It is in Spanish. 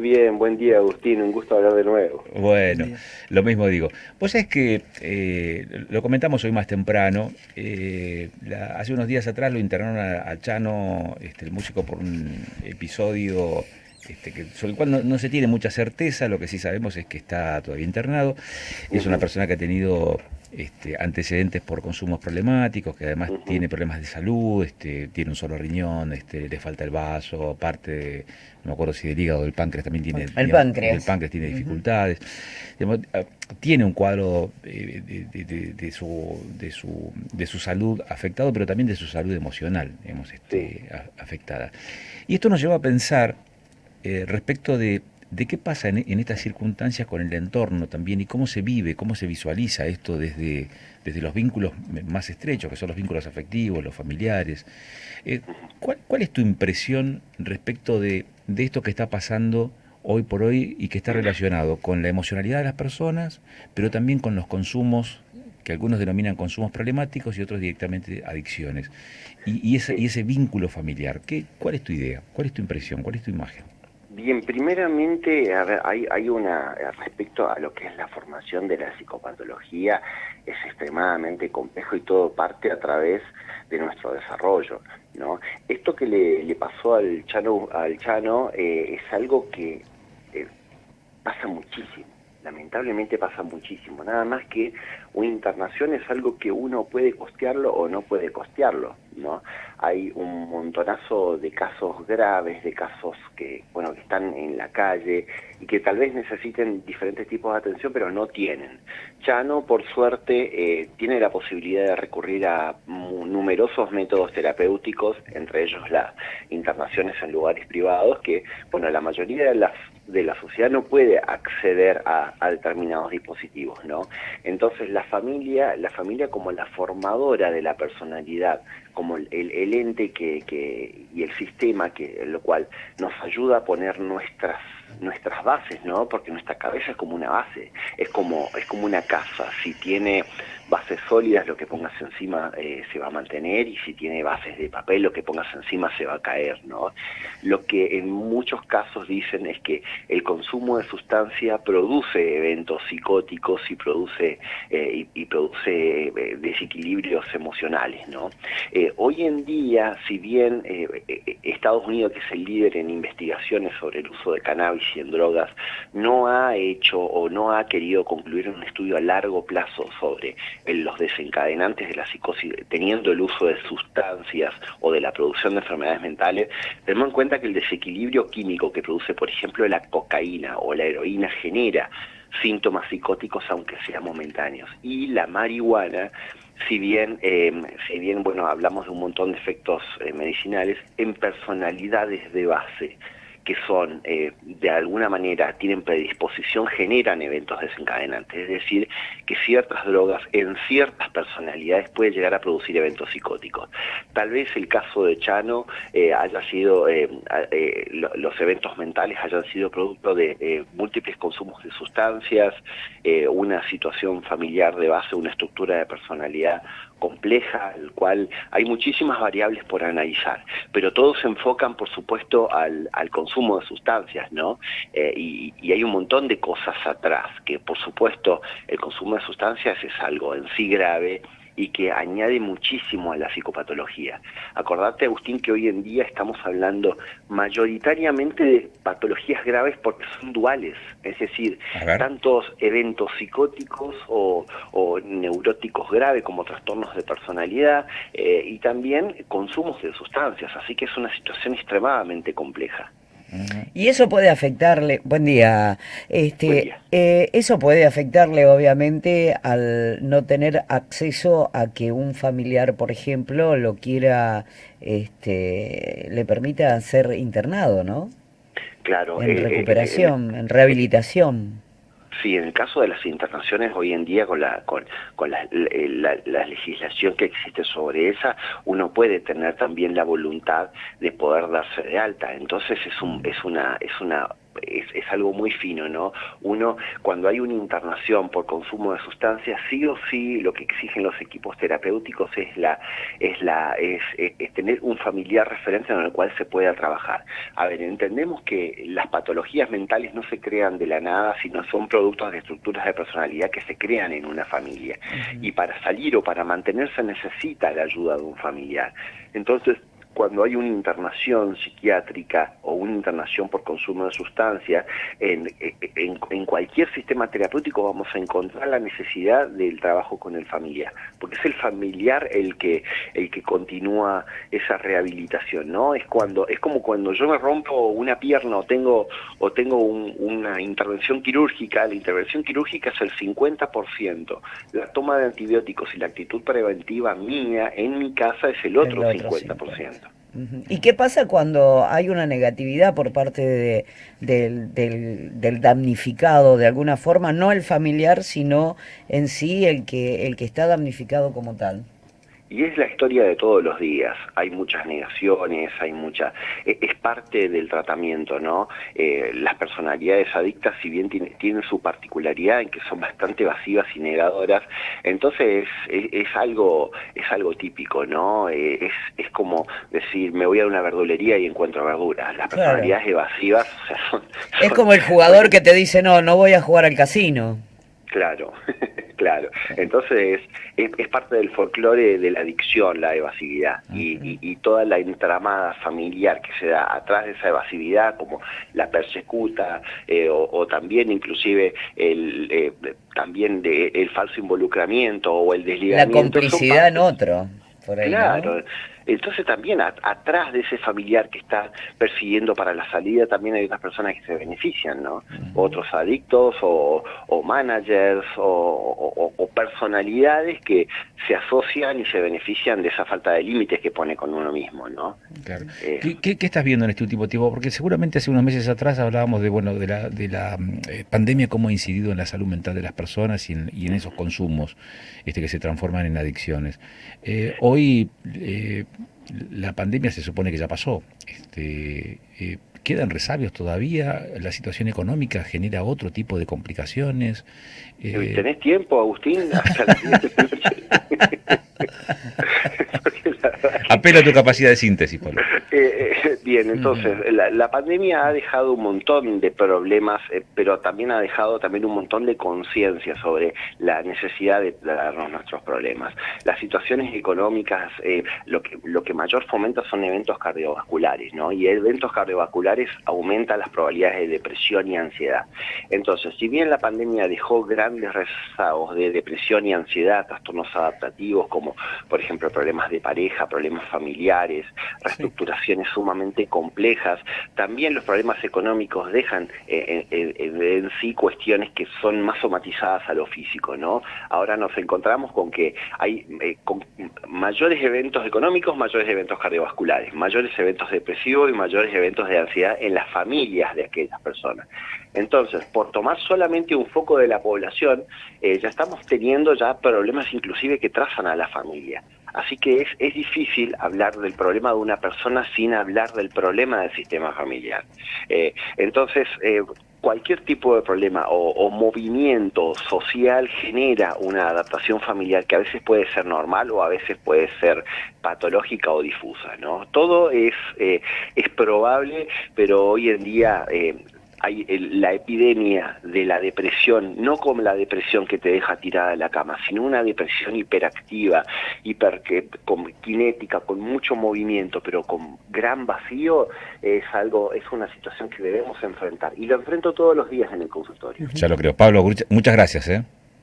bien, buen día Agustín, un gusto hablar de nuevo. Bueno, lo mismo digo. Vos sabés que lo comentamos hoy más temprano. Hace unos días atrás lo internaron a Chano, el músico, por un episodio sobre el cual no se tiene mucha certeza. Lo que sí sabemos es que está todavía internado. Es una Ujú, persona que ha tenido antecedentes por consumos problemáticos, que además ujú, tiene problemas de salud, tiene un solo riñón, le falta el vaso, no me acuerdo si del hígado o del páncreas también tiene, El digamos, del páncreas. páncreas tiene Ujú. dificultades. Digamos, tiene un cuadro de su salud afectado, pero también de su salud emocional, digamos, sí. afectada. Y esto nos lleva a pensar respecto de qué pasa en estas circunstancias con el entorno también y cómo se vive, cómo se visualiza esto desde los vínculos más estrechos, que son los vínculos afectivos, los familiares. ¿Cuál es tu impresión respecto de esto que está pasando hoy por hoy y que está relacionado con la emocionalidad de las personas, pero también con los consumos que algunos denominan consumos problemáticos y otros directamente adicciones? Y Sí. ese vínculo familiar, ¿cuál es tu idea? ¿Cuál es tu impresión? ¿Cuál es tu imagen? Bien, primeramente, a ver, hay una, respecto a lo que es la formación de la psicopatología, es extremadamente complejo y todo parte a través de nuestro desarrollo, ¿no? Esto que le pasó al Chano es algo que eh, pasa muchísimo, lamentablemente pasa muchísimo, nada más que una internación es algo que uno puede costearlo o no puede costearlo, ¿no? Hay un montonazo de casos graves, de casos que, bueno, que están en la calle y que tal vez necesiten diferentes tipos de atención, pero no tienen. Chano, por suerte, tiene la posibilidad de recurrir a numerosos métodos terapéuticos, entre ellos las internaciones en lugares privados, que, bueno, la mayoría de la sociedad no puede acceder a determinados dispositivos, ¿no? Entonces la familia como la formadora de la personalidad, como el ente y el sistema lo cual nos ayuda a poner nuestras bases, ¿no? Porque nuestra cabeza es como una base, es como una casa. Si tiene bases sólidas, lo que pongas encima se va a mantener, y si tiene bases de papel, lo que pongas encima se va a caer, ¿no? Lo que en muchos casos dicen es que el consumo de sustancia produce eventos psicóticos y produce desequilibrios emocionales, ¿no? Hoy en día, si bien Estados Unidos, que es el líder en investigaciones sobre el uso de cannabis y en drogas, no ha hecho o no ha querido concluir un estudio a largo plazo sobre los desencadenantes de la psicosis, teniendo el uso de sustancias o de la producción de enfermedades mentales, tenemos en cuenta que el desequilibrio químico que produce, por ejemplo, la cocaína o la heroína genera síntomas psicóticos, aunque sean momentáneos. Y la marihuana, si bien bueno, hablamos de un montón de efectos medicinales, en personalidades de base que son, de alguna manera, tienen predisposición, generan eventos desencadenantes. Es decir, que ciertas drogas en ciertas personalidades pueden llegar a producir eventos psicóticos. Tal vez el caso de Chano haya sido, los eventos mentales hayan sido producto de múltiples consumos de sustancias, una situación familiar de base, una estructura de personalidad compleja, el cual hay muchísimas variables por analizar, pero todos se enfocan, por supuesto, al consumo de sustancias, ¿no? Y hay un montón de cosas atrás, que por supuesto el consumo de sustancias es algo en sí grave y que añade muchísimo a la psicopatología. Acordate, Agustín, que hoy en día estamos hablando mayoritariamente de patologías graves porque son duales, es decir, A ver. tantos eventos psicóticos o neuróticos graves como trastornos de personalidad, y también consumos de sustancias, así que es una situación extremadamente compleja. Ujú. Y eso puede afectarle, buen día, Buen día. eso puede afectarle obviamente al no tener acceso a que un familiar, por ejemplo, lo quiera, le permita ser internado, ¿no? Claro, En recuperación, en rehabilitación. sí, en el caso de las internaciones hoy en día con la legislación que existe sobre esa, uno puede tener también la voluntad de poder darse de alta. Entonces es una es algo muy fino, ¿no? Uno, cuando hay una internación por consumo de sustancias, sí o sí lo que exigen los equipos terapéuticos es tener un familiar referente en el cual se pueda trabajar. A ver, entendemos que las patologías mentales no se crean de la nada, sino son productos de estructuras de personalidad que se crean en una familia. Y para salir o para mantenerse necesita la ayuda de un familiar. Entonces, cuando hay una internación psiquiátrica o una internación por consumo de sustancias, en cualquier sistema terapéutico vamos a encontrar la necesidad del trabajo con el familiar, porque es el familiar el que continúa esa rehabilitación, ¿no? Es como cuando yo me rompo una pierna o tengo una intervención quirúrgica. La intervención quirúrgica es el 50%, la toma de antibióticos y la actitud preventiva mía en mi casa es el otro 50%. ¿Y qué pasa cuando hay una negatividad por parte del damnificado, de alguna forma, no el familiar, sino en sí el que está damnificado como tal? Y es la historia de todos los días, hay muchas negaciones, es parte del tratamiento, ¿no? Las personalidades adictas, si bien tienen su particularidad en que son bastante evasivas y negadoras, entonces es algo típico, ¿no? Es como decir, me voy a una verdulería y encuentro verduras. Las personalidades evasivas, o sea, es como el jugador que te dice, no voy a jugar al casino. Claro, claro. Entonces es parte del folclore de la adicción, la evasividad, y toda la entramada familiar que se da atrás de esa evasividad, como la persecuta, o también inclusive también el falso involucramiento o el desligamiento. La complicidad en otro. Por ahí, claro, ¿no? Entonces también atrás de ese familiar que está persiguiendo para la salida también hay otras personas que se benefician, ¿no? Otros adictos o managers o personalidades que se asocian y se benefician de esa falta de límites que pone con uno mismo, ¿no? Claro. ¿Qué estás viendo en este último tiempo? Porque seguramente hace unos meses atrás hablábamos de la pandemia, cómo ha incidido en la salud mental de las personas y en esos consumos que se transforman en adicciones. Hoy la pandemia se supone que ya pasó. ¿Quedan resabios todavía? ¿La situación económica genera otro tipo de complicaciones? ¿Tenés tiempo, Agustín? Hasta la siguiente noche. Apelo a tu capacidad de síntesis, Pablo. Bien, entonces, la pandemia ha dejado un montón de problemas, pero también ha dejado también un montón de conciencia sobre la necesidad de darnos nuestros problemas. Las situaciones económicas, lo que mayor fomenta son eventos cardiovasculares, ¿no? Y eventos cardiovasculares aumentan las probabilidades de depresión y ansiedad. Entonces, si bien la pandemia dejó grandes rezagos de depresión y ansiedad, trastornos adaptativos como, por ejemplo, problemas de pareja, problemas familiares, reestructuraciones sumamente complejas, también los problemas económicos dejan en sí cuestiones que son más somatizadas a lo físico, ¿no? Ahora nos encontramos con que hay con mayores eventos económicos, mayores eventos cardiovasculares, mayores eventos depresivos y mayores eventos de ansiedad en las familias de aquellas personas. Entonces, por tomar solamente un foco de la población, ya estamos teniendo ya problemas inclusive que trazan a la familia. Así que es difícil hablar del problema de una persona sin hablar del problema del sistema familiar. Entonces, cualquier tipo de problema o movimiento social genera una adaptación familiar que a veces puede ser normal o a veces puede ser patológica o difusa, ¿no? Todo es probable, pero hoy en día hay la epidemia de la depresión, no como la depresión que te deja tirada en la cama, sino una depresión hiperactiva, kinética, con mucho movimiento, pero con gran vacío, es una situación que debemos enfrentar. Y lo enfrento todos los días en el consultorio. Ya lo creo. Pablo, muchas gracias,